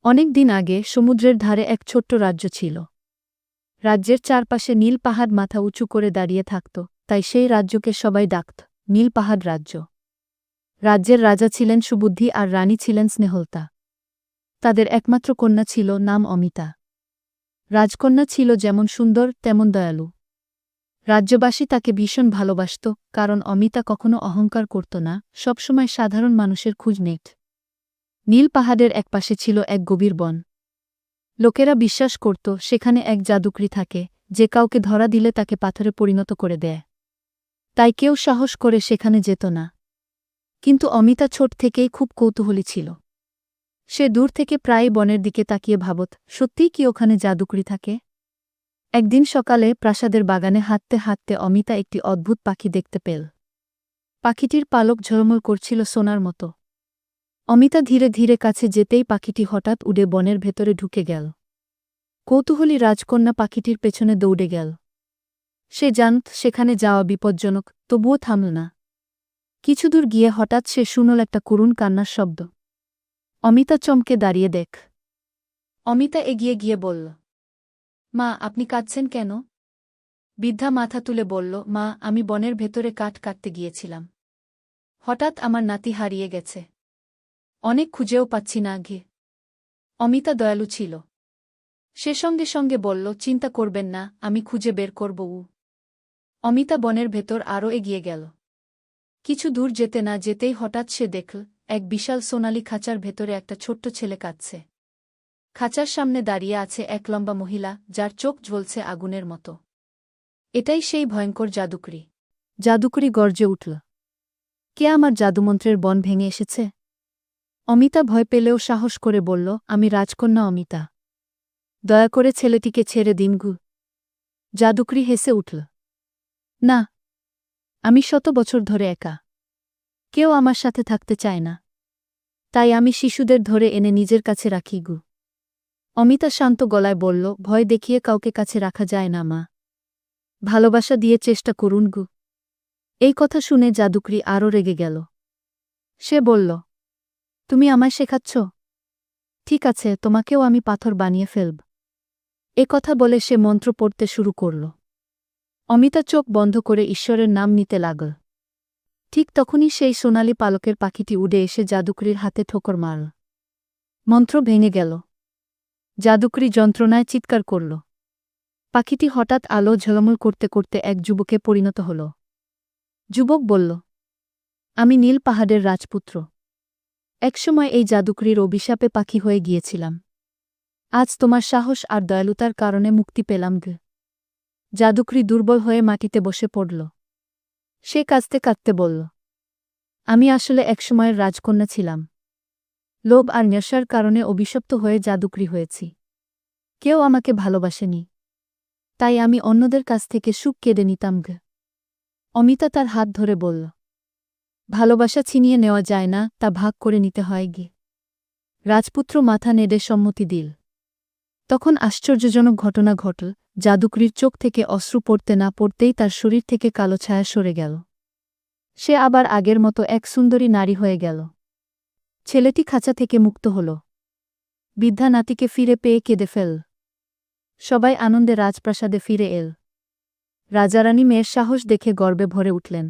অনেক দিন আগে সমুদ্রের ধারে এক ছোট্ট রাজ্য ছিল। রাজ্যের চারপাশে নীল পাহাড় মাথা উঁচু করে দাঁড়িয়ে থাকত, তাই সেই রাজ্যকে সবাই ডাকত নীল পাহাড় রাজ্য। রাজ্যের রাজা ছিলেন সুবুদ্ধি আর রানী ছিলেন স্নেহলতা। তাদের একমাত্র কন্যা ছিল, নাম অমিতা। রাজকন্যা ছিল যেমন সুন্দর তেমন দয়ালু। রাজ্যবাসী তাকে ভীষণ ভালোবাসত, কারণ অমিতা কখনো অহংকার করত না, সবসময় সাধারণ মানুষের খোঁজ নিত। নীল পাহাড়ের একপাশে ছিল এক গভীর বন। লোকেরা বিশ্বাস করত সেখানে এক জাদুকরী থাকে, যে কাউকে ধরা দিলে তাকে পাথরে পরিণত করে দেয়। তাই কেউ সাহস করে সেখানে যেত না। কিন্তু অমিতা ছোট থেকেই খুব কৌতূহলী ছিল। সে দূর থেকে প্রায়ই বনের দিকে তাকিয়ে ভাবত, সত্যিই কি ওখানে জাদুকরী থাকে। একদিন সকালে প্রাসাদের বাগানে হাঁটতে হাঁটতে অমিতা একটি অদ্ভুত পাখি দেখতে পেল। পাখিটির পালক ঝলমল করছিল সোনার মতো। অমিতা ধীরে ধীরে কাছে যেতেই পাখিটি হঠাৎ উড়ে বনের ভেতরে ঢুকে গেল। কৌতূহলী রাজকন্যা পাখিটির পেছনে দৌড়ে গেল। সে জানত সেখানে যাওয়া বিপজ্জনক, তবুও থামল না। কিছুদূর গিয়ে হঠাৎ সে শুনল একটা করুণ কান্নার শব্দ। অমিতা চমকে দাঁড়িয়ে দেখ। অমিতা এগিয়ে গিয়ে বলল, মা, আপনি কাঁদছেন কেন? বৃদ্ধা মাথা তুলে বলল, মা, আমি বনের ভেতরে কাঠ কাটতে গিয়েছিলাম। হঠাৎ আমার নাতি হারিয়ে গেছে। অনেক খুঁজেও পাচ্ছি না গে। অমিতা দয়ালু ছিল। সে সঙ্গে সঙ্গে বলল, চিন্তা করবেন না, আমি খুঁজে বের করব। অমিতা বনের ভেতর আরও এগিয়ে গেল। কিছু দূর যেতে না যেতেই হঠাৎ সে দেখল এক বিশাল সোনালি খাঁচার ভেতরে একটা ছোট্ট ছেলে কাঁদছে। খাঁচার সামনে দাঁড়িয়ে আছে এক লম্বা মহিলা, যার চোখ জ্বলছে আগুনের মতো। এটাই সেই ভয়ঙ্কর জাদুকরী। জাদুকরী গর্জে উঠল, কে আমার জাদুমন্ত্রের বন ভেঙে এসেছে? অমিতা ভয় পেলেও সাহস করে বলল, আমি রাজকন্যা অমিতা। দয়া করে ছেলেটিকে ছেড়ে দিন গু। জাদুকরী হেসে উঠল, না, আমি 100 বছর ধরে একা। কেউ আমার সাথে থাকতে চায় না। তাই আমি শিশুদের ধরে এনে নিজের কাছে রাখি গু। অমিতা শান্ত গলায় বলল, ভয় দেখিয়ে কাউকে কাছে রাখা যায় না মা। ভালোবাসা দিয়ে চেষ্টা করুন গু। এই কথা শুনে জাদুকরী আরও রেগে গেল। সে বলল, তুমি আমায় শেখাচ্ছ? ঠিক আছে, তোমাকেও আমি পাথর বানিয়ে ফেলব। এ কথা বলে সে মন্ত্র পড়তে শুরু করল। অমিতা চোখ বন্ধ করে ঈশ্বরের নাম নিতে লাগল। ঠিক তখনই সেই সোনালি পালকের পাখিটি উড়ে এসে জাদুকরীর হাতে ঠোকর মারল। মন্ত্র ভেঙে গেল। জাদুকরী যন্ত্রণায় চিৎকার করল। পাখিটি হঠাৎ আলো ঝলমল করতে করতে এক যুবকে পরিণত হল। যুবক বলল, আমি নীল পাহাড়ের রাজপুত্র। একসময় এই জাদুকরীর অভিশাপে পাখি হয়ে গিয়েছিলাম। আজ তোমার সাহস আর দয়ালুতার কারণে মুক্তি পেলাম গে। জাদুকরী দুর্বল হয়ে মাটিতে বসে পড়ল। সে কাঁদতে কাঁদতে বলল, আমি আসলে একসময়ের রাজকন্যা ছিলাম। লোভ আর নেশার কারণে অভিশপ্ত হয়ে জাদুকরী হয়েছি। কেউ আমাকে ভালোবাসেনি। তাই আমি অন্যদের কাছ থেকে সুখ কেড়ে নিতাম গে। অমিতা তার হাত ধরে বলল, ভালোবাসা ছিনিয়ে নেওয়া যায় না, তা ভাগ করে নিতে হয় গে। রাজপুত্র মাথা নেড়ে সম্মতি দিল। তখন আশ্চর্যজনক ঘটনা ঘটল। জাদুকরীর চোখ থেকে অশ্রু পড়তে না পড়তেই তার শরীর থেকে কালো ছায়া সরে গেল। সে আবার আগের মতো এক সুন্দরী নারী হয়ে গেল। ছেলেটি খাঁচা থেকে মুক্ত হল। বৃদ্ধা নাতিকে ফিরে পেয়ে কেঁদে ফেল। সবাই আনন্দে রাজপ্রাসাদে ফিরে এল। রাজারানী মেয়ের সাহস দেখে গর্বে ভরে উঠলেন।